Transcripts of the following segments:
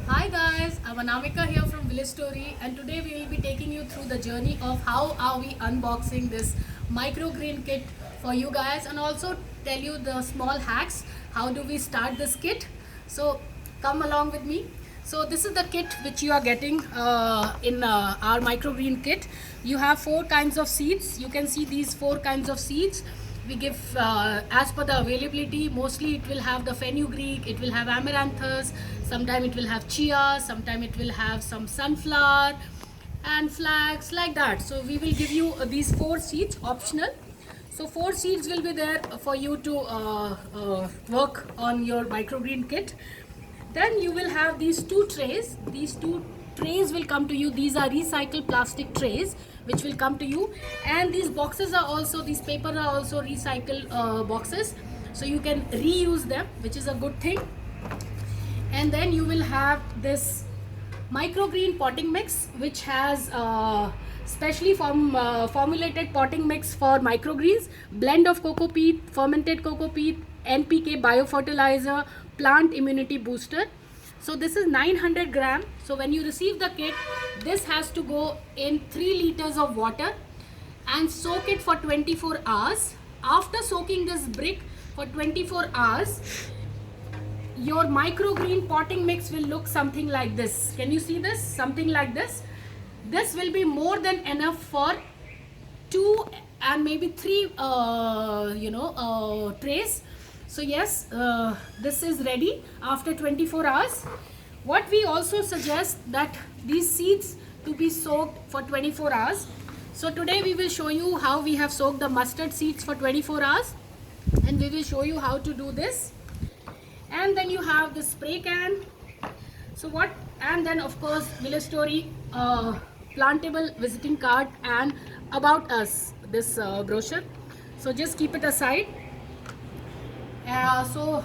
Hi guys, I'm Anamika here from Village Story, and today we will be taking you through the journey of how are we unboxing this microgreen kit for you guys, and also tell you the small hacks how do we start this kit. So come along with me. So this is the kit which you are getting in our microgreen kit. You have four kinds of seeds. You can see these four kinds of seeds we give as per the availability. Mostly it will have the fenugreek, it will have amaranthus, sometime it will have chia, sometime it will have some sunflower and flax, like that. So we will give you these four seeds optional. So four seeds will be there for you to work on your microgreen kit. Then you will have these two trays. These two trays will come to you. These are recycled plastic trays which will come to you, and these boxes are also, these paper are also recycled boxes, so you can reuse them, which is a good thing. And then you will have this microgreen potting mix, which has specially formulated potting mix for microgreens, blend of cocoa peat, fermented cocoa peat, NPK biofertilizer, plant immunity booster. So this is 900 gram. So when you receive the kit, this has to go in 3 liters of water and soak it for 24 hours. After soaking this brick for 24 hours, your microgreen potting mix will look something like this. Can you see this? Something like this. This will be more than enough for 2 and maybe 3 trays. So yes, this is ready after 24 hours. What we also suggest that these seeds to be soaked for 24 hours. So today we will show you how we have soaked the mustard seeds for 24 hours, and we will show you how to do this. And then you have the spray can. So what, and then of course Village Story plantable visiting card and about us, this brochure. So just keep it aside. So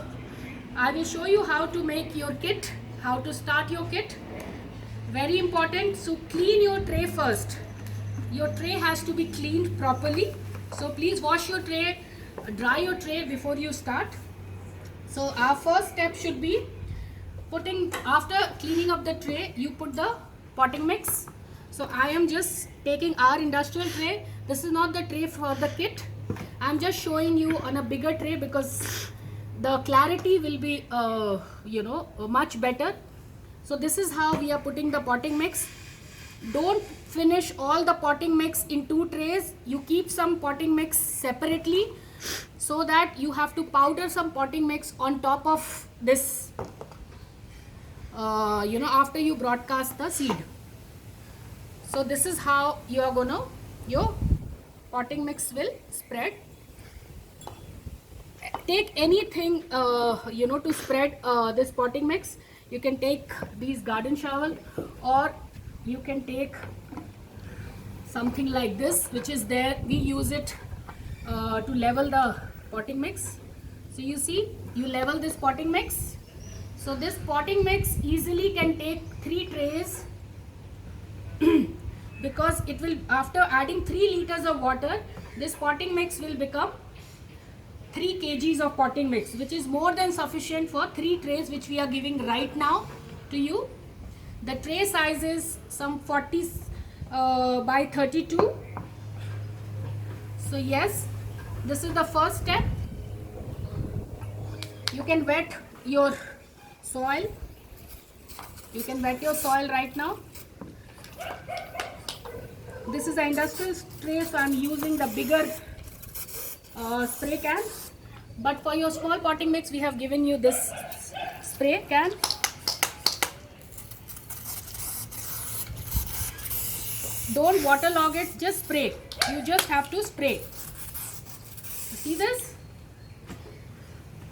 I will show you how to make your kit, how to start your kit. Very important. So clean your tray first. Your tray has to be cleaned properly. So please wash your tray, dry your tray before you start. So our first step should be putting, after cleaning up the tray, you put the potting mix. So I am just taking our industrial tray. This is not the tray for the kit. I'm just showing you on a bigger tray because the clarity will be much better. So this is how we are putting the potting mix. Don't finish all the potting mix in 2 trays. You keep some potting mix separately, so that you have to powder some potting mix on top of this after you broadcast the seed. So this is how you are gonna, your potting mix will spread. Take anything to spread this potting mix. You can take these garden shovel, or you can take something like this, which is there. We use it to level the potting mix. So you see, you level this potting mix. So this potting mix easily can take 3 trays because it will, after adding 3 liters of water, this potting mix will become 3 kgs of potting mix, which is more than sufficient for 3 trays which we are giving right now to you. The tray size is some 40 by 32. So yes, this is the first step. You can wet your soil. You can wet your soil right now. This is an industrial tray, so I'm using the bigger spray can. But for your small potting mix, we have given you this spray can. Don't waterlog it, just spray. You just have to spray. See this?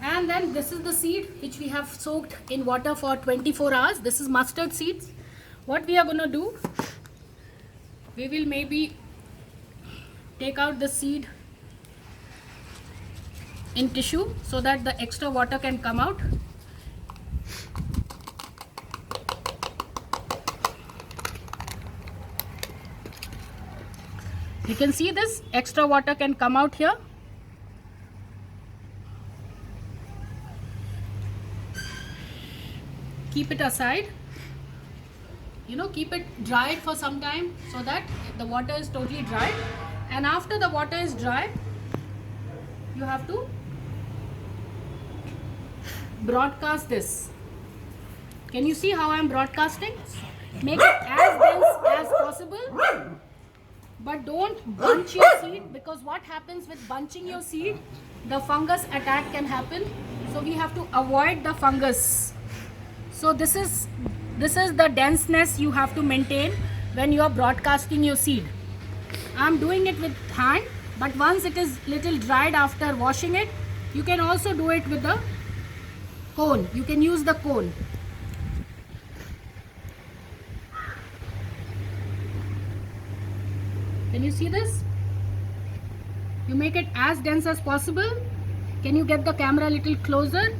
And then this is the seed which we have soaked in water for 24 hours. This is mustard seeds. What we are going to do, we will maybe take out the seed in tissue so that the extra water can come out. You can see this extra water can come out here. Keep it aside. keep it dried for some time so that the water is totally dried. And after the water is dry, you have to broadcast this. Can you see how I am broadcasting? Make it as dense as possible, but don't bunch your seed, because what happens with bunching your seed, the fungus attack can happen. So we have to avoid the fungus. So this is the denseness you have to maintain when you are broadcasting your seed. I am doing it with hand, but once it is little dried after washing it, you can also do it with the cone. You can use the cone. Can you see this? You make it as dense as possible. Can you get the camera a little closer?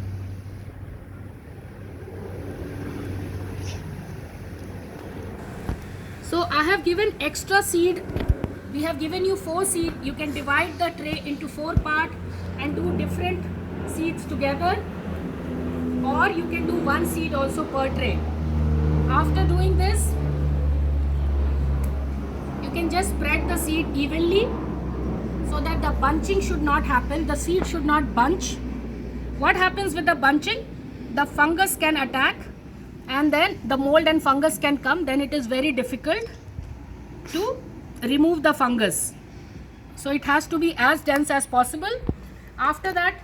So I have given extra seed. We have given you 4 seed. You can divide the tray into 4 parts and do different seeds together, or you can do 1 seed also per tray. After doing this, you can just spread the seed evenly so that the bunching should not happen. The seed should not bunch. What happens with the bunching? The fungus can attack, and then the mold and fungus can come. Then it is very difficult to remove the fungus. So it has to be as dense as possible. After that,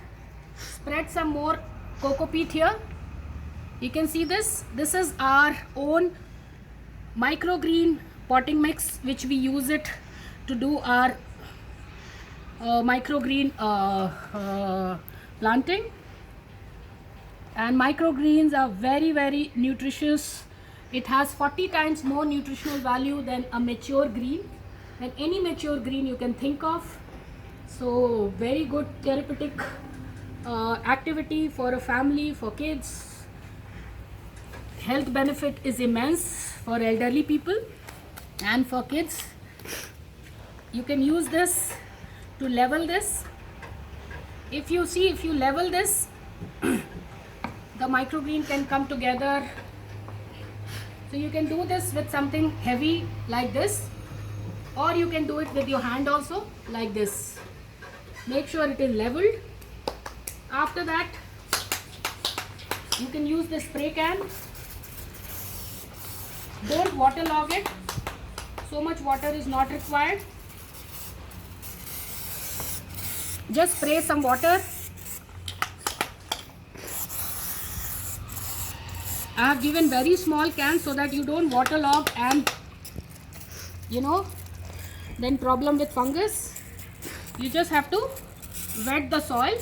spread some more coco peat here. You can see this. This is our own microgreen potting mix, which we use it to do our microgreen planting. And microgreens are very, very nutritious. It has 40 times more nutritional value than a mature green, than any mature green you can think of. So very good therapeutic activity for a family, for kids. Health benefit is immense for elderly people and for kids. You can use this to level this. If you level this, the microgreen can come together. So you can do this with something heavy like this, or you can do it with your hand also like this. Make sure it is leveled. After that, you can use the spray can. Don't waterlog it. So much water is not required. Just spray some water. I have given very small cans so that you don't waterlog and then problem with fungus. You just have to wet the soil,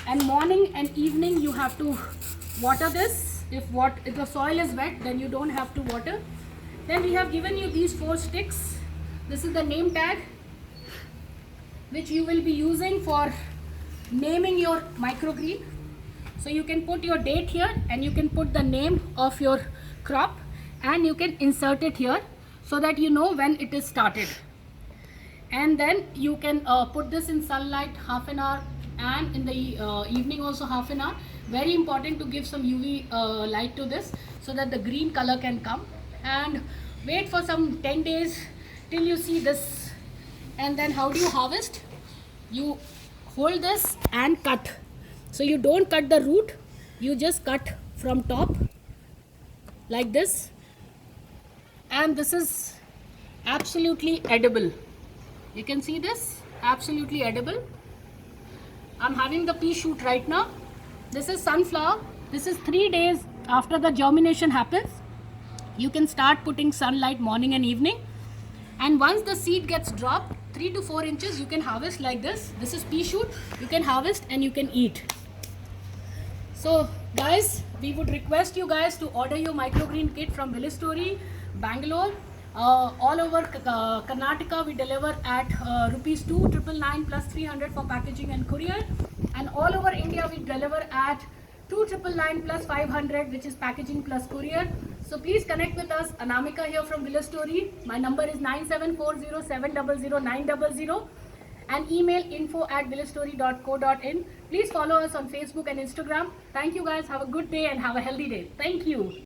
and morning and evening you have to water this. If the soil is wet, then you don't have to water. Then we have given you these 4 sticks. This is the name tag, which you will be using for naming your microgreen. So you can put your date here, and you can put the name of your crop, and you can insert it here so that you know when it is started. And then you can put this in sunlight half an hour, and in the evening also half an hour. Very important to give some UV light to this so that the green color can come, and wait for some 10 days till you see this. And then how do you harvest? You hold this and cut. So you don't cut the root, you just cut from top like this, and this is absolutely edible. You can see this, absolutely edible. I'm having the pea shoot right now. This is sunflower. This is 3 days after the germination happens. You can start putting sunlight morning and evening, and once the seed gets dropped 3 to 4 inches, you can harvest like this. This is pea shoot. You can harvest and you can eat. So guys, we would request you guys to order your microgreen kit from Village Story, Bangalore. All over Karnataka we deliver at rupees 2,999 plus 300 for packaging and courier, and all over India we deliver at 2,999 plus 500, which is packaging plus courier. So please connect with us. Anamika here from Village Story. My number is 9740700900, and email info@villagestory.co.in. Please follow us on Facebook and Instagram. Thank you guys. Have a good day and have a healthy day. Thank you.